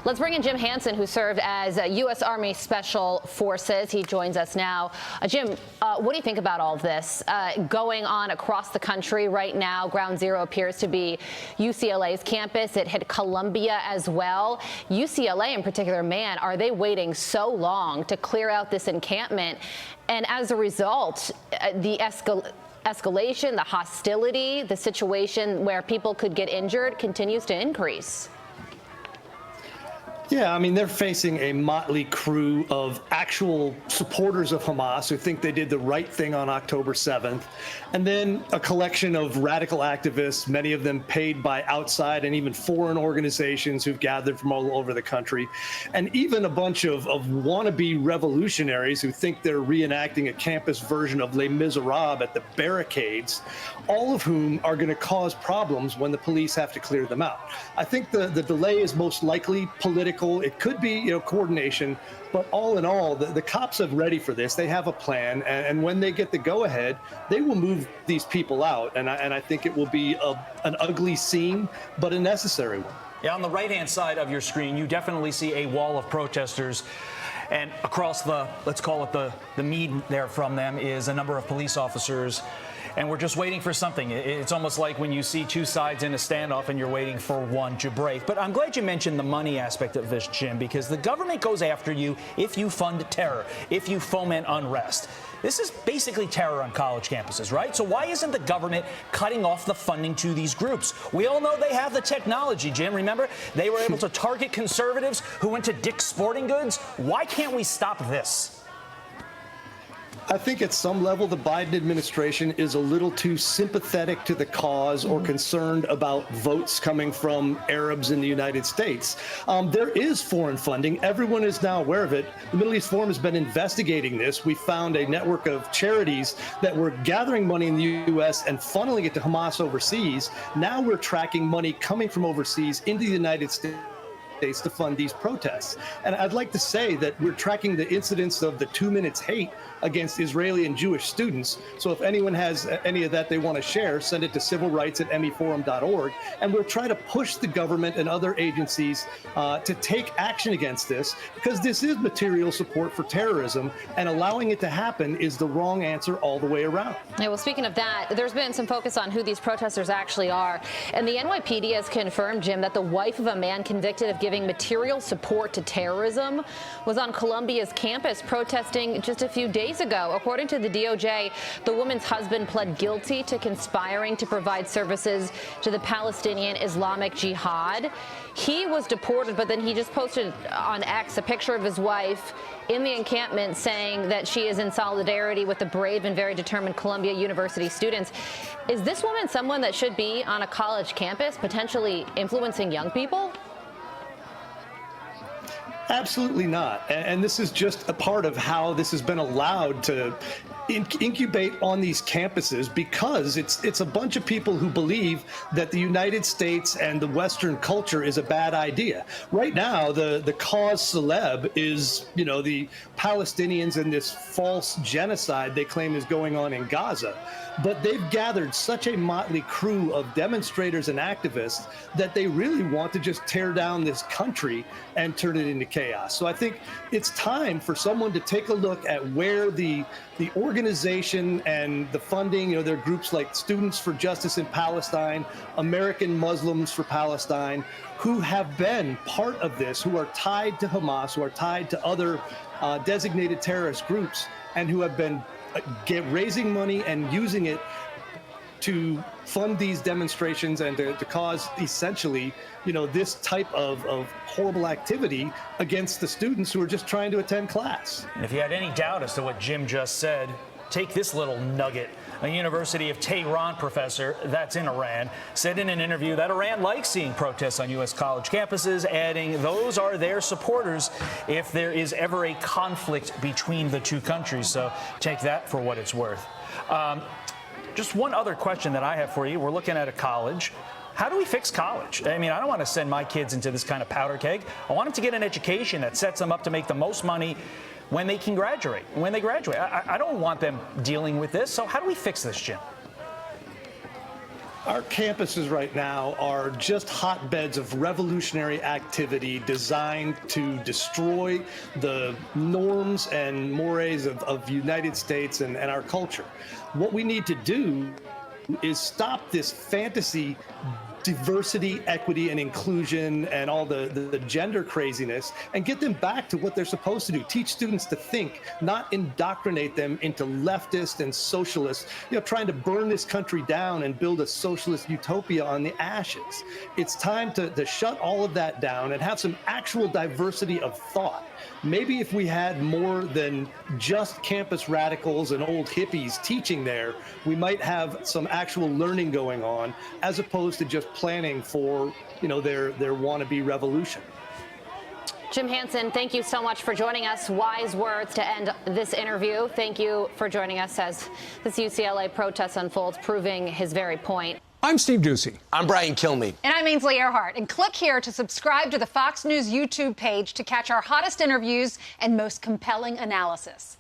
Let's bring in Jim Hanson, who served as U.S. Army Special Forces. He joins us now. Jim, what do you think about all of this going on across the country right now? Ground zero appears to be UCLA's campus. It hit Columbia as well. UCLA in particular, man, are they waiting so long to clear out this encampment? And as a result, the escalation, the hostility, the situation where people could get injured continues to increase. Yeah, I mean, they're facing a motley crew of actual supporters of Hamas who think they did the right thing on October 7th, and then a collection of radical activists, many of them paid by outside and even foreign organizations who've gathered from all over the country, and even a bunch of wannabe revolutionaries who think they're reenacting a campus version of Les Miserables at the barricades, all of whom are going to cause problems when the police have to clear them out. I think the delay is most likely political. It could be, coordination, but all in all, the cops are ready for this. They have a plan, and when they get the go-ahead, they will move these people out, and I think it will be an ugly scene, but a necessary one. Yeah, on the right-hand side of your screen, you definitely see a wall of protesters. And across the, let's call it the mead there from them, is a number of police officers. And we're just waiting for something. It's almost like when you see two sides in a standoff and you're waiting for one to break. But I'm glad you mentioned the money aspect of this, Jim, because the government goes after you if you fund terror, if you foment unrest. This is basically terror on college campuses, right? So why isn't the government cutting off the funding to these groups? We all know they have the technology, Jim. Remember, they were able to target conservatives who went to Dick's Sporting Goods. Why can't we stop this? I think at some level, the Biden administration is a little too sympathetic to the cause or concerned about votes coming from Arabs in the United States. There is foreign funding. Everyone is now aware of it. The Middle East Forum has been investigating this. We found a network of charities that were gathering money in the U.S. and funneling it to Hamas overseas. Now we're tracking money coming from overseas into the United States to fund these protests. And I'd like to say that we're tracking the incidents of the 2 minutes hate against Israeli and Jewish students. So if anyone has any of that they want to share, send it to civilrights@meforum.org. And we'll try to push the government and other agencies to take action against this, because this is material support for terrorism, and allowing it to happen is the wrong answer all the way around. Yeah, well, speaking of that, there's been some focus on who these protesters actually are. And the NYPD has confirmed, Jim, that the wife of a man convicted of giving material support to terrorism was on Columbia's campus protesting just a few days ago. According to the DOJ, the woman's husband pled guilty to conspiring to provide services to the Palestinian Islamic Jihad. He was deported, but then he just posted on X a picture of his wife in the encampment saying that she is in solidarity with the brave and very determined Columbia University students. Is this woman someone that should be on a college campus, potentially influencing young people? Absolutely not. And this is just a part of how this has been allowed to incubate on these campuses, because it's a bunch of people who believe that the United States and the Western culture is a bad idea. Right now, the cause celeb is, the Palestinians and this false genocide they claim is going on in Gaza. But they've gathered such a motley crew of demonstrators and activists that they really want to just tear down this country and turn it into chaos. So I think it's time for someone to take a look at where the organization and the funding, there are groups like Students for Justice in Palestine, American Muslims for Palestine, who have been part of this, who are tied to Hamas, who are tied to other designated terrorist groups, and who have been raising money and using it to fund these demonstrations and to cause essentially, this type of horrible activity against the students who are just trying to attend class. And if you had any doubt as to what Jim just said, take this little nugget. A University of Tehran professor that's in Iran said in an interview that Iran likes seeing protests on U.S. college campuses, adding those are their supporters if there is ever a conflict between the two countries. So take that for what it's worth. Just one other question that I have for you. We're looking at a college. How do we fix college? I mean, I don't want to send my kids into this kind of powder keg. I want them to get an education that sets them up to make the most money when they can graduate. When they graduate, I don't want them dealing with this. So how do we fix this, Jim? Our campuses right now are just hotbeds of revolutionary activity designed to destroy the norms and mores of the United States and our culture. What we need to do is stop this fantasy diversity, equity, and inclusion and all the gender craziness and get them back to what they're supposed to do. Teach students to think, not indoctrinate them into leftist and socialist, trying to burn this country down and build a socialist utopia on the ashes. It's time to shut all of that down and have some actual diversity of thought. Maybe if we had more than just campus radicals and old hippies teaching there, we might have some actual learning going on as opposed to just planning for, their wannabe revolution. Jim Hanson, thank you so much for joining us. Wise words to end this interview. Thank you for joining us as this UCLA protest unfolds, proving his very point. I'm Steve Ducey. I'm Brian Kilmeade. And I'm Ainsley Earhart. And click here to subscribe to the Fox News YouTube page to catch our hottest interviews and most compelling analysis.